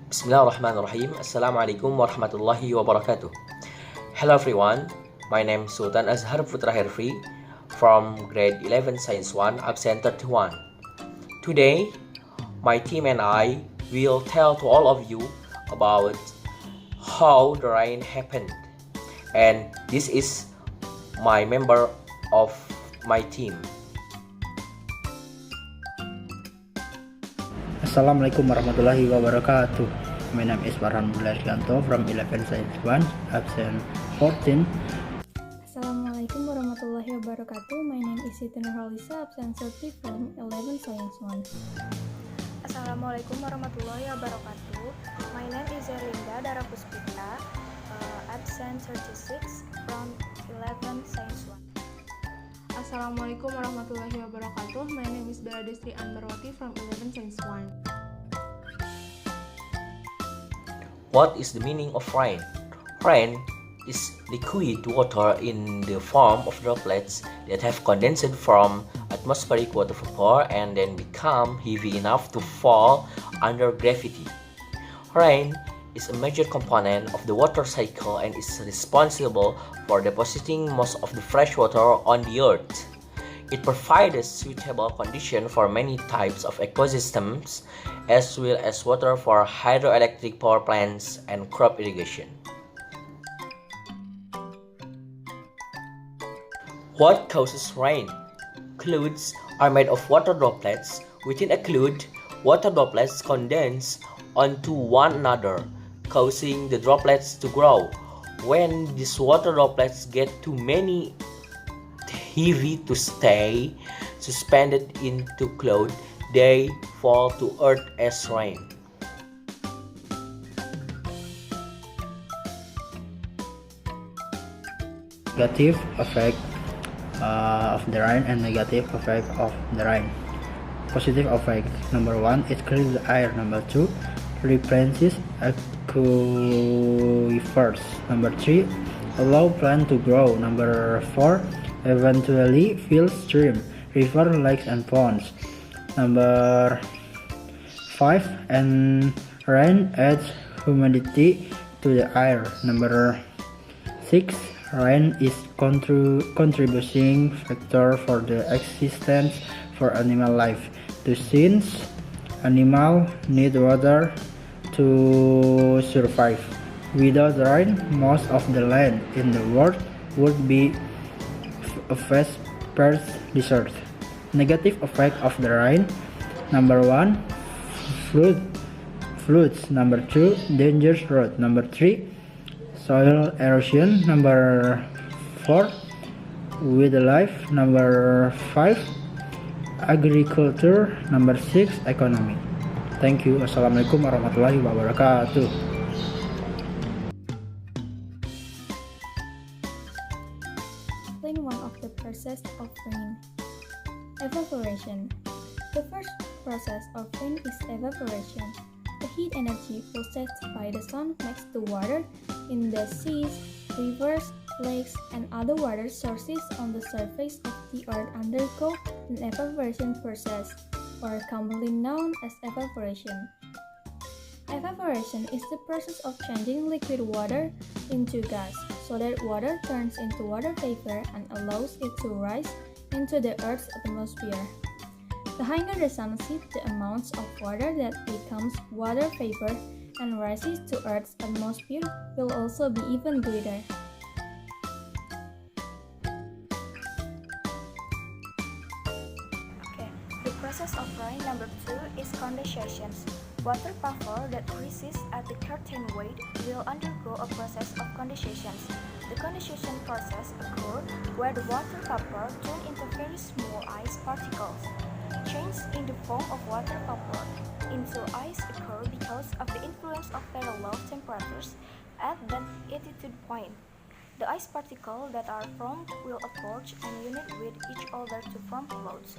Bismillahirrahmanirrahim. Assalamualaikum warahmatullahi wabarakatuh. Hello everyone, my name is Sultan Azhar Putra Herfi from grade 11 Science 1, absent 31. Today, my team and I will tell to all of you about how the rain happened. And this is my member of my team. Assalamualaikum warahmatullahi wabarakatuh. My name is Farhan Bularyanto from 11 Science 1, absent 14. Assalamualaikum warahmatullahi wabarakatuh. My name is Siti Nurhalisa, absent 30 from 11 Science 1. Assalamualaikum warahmatullahi wabarakatuh. My name is Erlinda Darapuspita, absent 36 from 11 Science 1. Assalamualaikum warahmatullahi wabarakatuh. My name is Bella Destri Anbarwati from 11 Science 1. What is the meaning of rain? Rain is liquid water in the form of droplets that have condensed from atmospheric water vapor and then become heavy enough to fall under gravity. Rain is a major component of the water cycle and is responsible for depositing most of the fresh water on the earth. It provides suitable conditions for many types of ecosystems, as well as water for hydroelectric power plants and crop irrigation. What causes rain? Clouds are made of water droplets. Within a cloud, water droplets condense onto one another, causing the droplets to grow. When these water droplets get too many heavy to stay suspended into cloud, they fall to earth as rain. Negative effect of the rain and negative effect of the rain. Positive effect: number 1, it clears the air. Number 2, replenishes aquifers. Number 3, allow plant to grow. Number 4, eventually fills stream, river, lakes, and ponds. Number 5, and rain adds humidity to the air. Number 6, rain is contributing factor for the existence for animal life. Since animals need water to survive. Without rain, most of the land in the world would be a vast desert. Negative effect of the rain: number 1, floods. Number 2, dangerous road. Number 3, soil erosion. Number 4, wildlife. Number 5, agriculture. Number 6, economy. Thank you. Assalamualaikum warahmatullahi wabarakatuh. Explain one of the process of rain. Evaporation. The first process of rain is evaporation. The heat energy processed by the sun makes the water in the seas, rivers, lakes, and other water sources on the surface of the earth undergo an evaporation process, or commonly known as evaporation. Evaporation is the process of changing liquid water into gas, so that water turns into water vapor and allows it to rise into the Earth's atmosphere. The higher the sun sets, the amounts of water that becomes water vapor and rises to Earth's atmosphere will also be even greater. The process of rain number 2 is condensation. Water vapor that rises at the certain weight will undergo a process of condensation. The condensation process occurs where the water vapor turns into very small ice particles. Change in the form of water vapor into ice occur because of the influence of very low temperatures at that altitude point. The ice particles that are formed will approach and unite with each other to form clouds.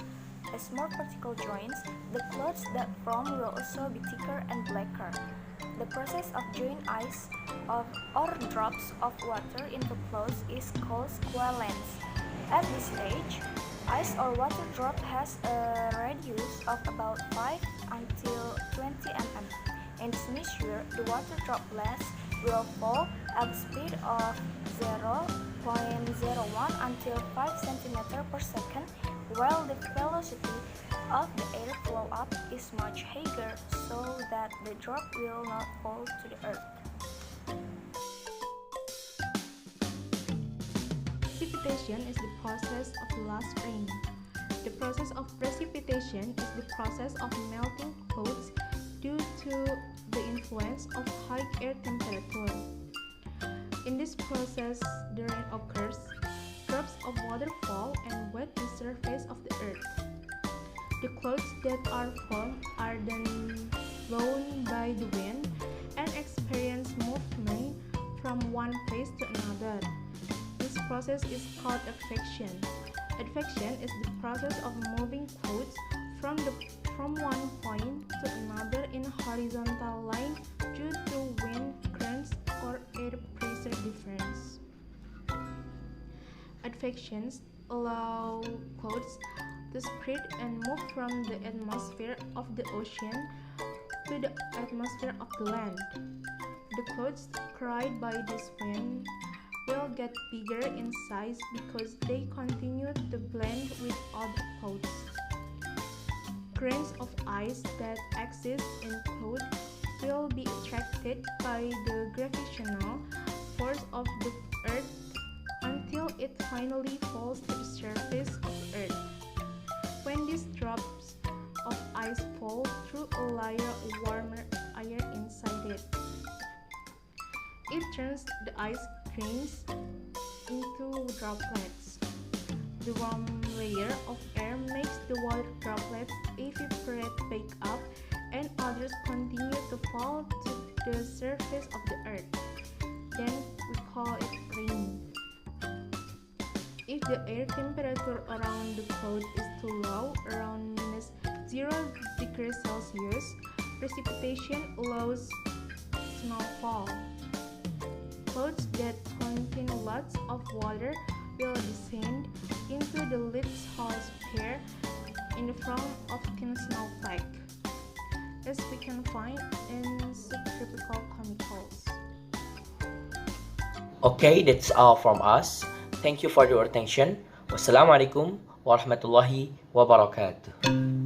As more particles join, the clouds that form will also be thicker and blacker. The process of joining ice or drops of water into clouds is called squalance. At this stage, ice or water drop has a radius of about 5 until 20 mm. In this measure, the water droplets will fall at the speed of 0.01 until 5 cm per second, while the velocity of the air flow up is much higher, so that the drop will not fall to the earth. Precipitation is the process of the last rain. The process of precipitation is the process of melting clouds due to the influence of high air temperature. In this process, the rain occurs, drops of water fall and wet the surface of the earth. The clouds that are formed are then blown by the wind and experience movement from one place to another. This process is called advection. Advection is the process of moving clouds from one point to another in a horizontal line due to wind currents or air pressure difference. Advections allow clouds to spread and move from the atmosphere of the ocean to the atmosphere of the land. The clouds carried by this wind will get bigger in size because they continue to blend with other clouds. Grains of ice that exist in cloud will be attracted by the gravitational force of the earth until it finally falls to the surface of the earth. When these drops of ice fall through a layer of warmer air inside it, it turns the ice grains into droplets. The warm layer of air makes the water droplets evaporate back up, and others continue to fall to the surface of the earth. Then we call it rain. If the air temperature around the cloud is too low, around minus 0 degrees Celsius, precipitation allows snowfall. Clouds that contain lots of water will descend into the lithosphere in the form of thin snowflake, as we can find in subtropical chemicals. Okay, that's all from us. Thank you for your attention. Wassalamualaikum warahmatullahi wabarakatuh.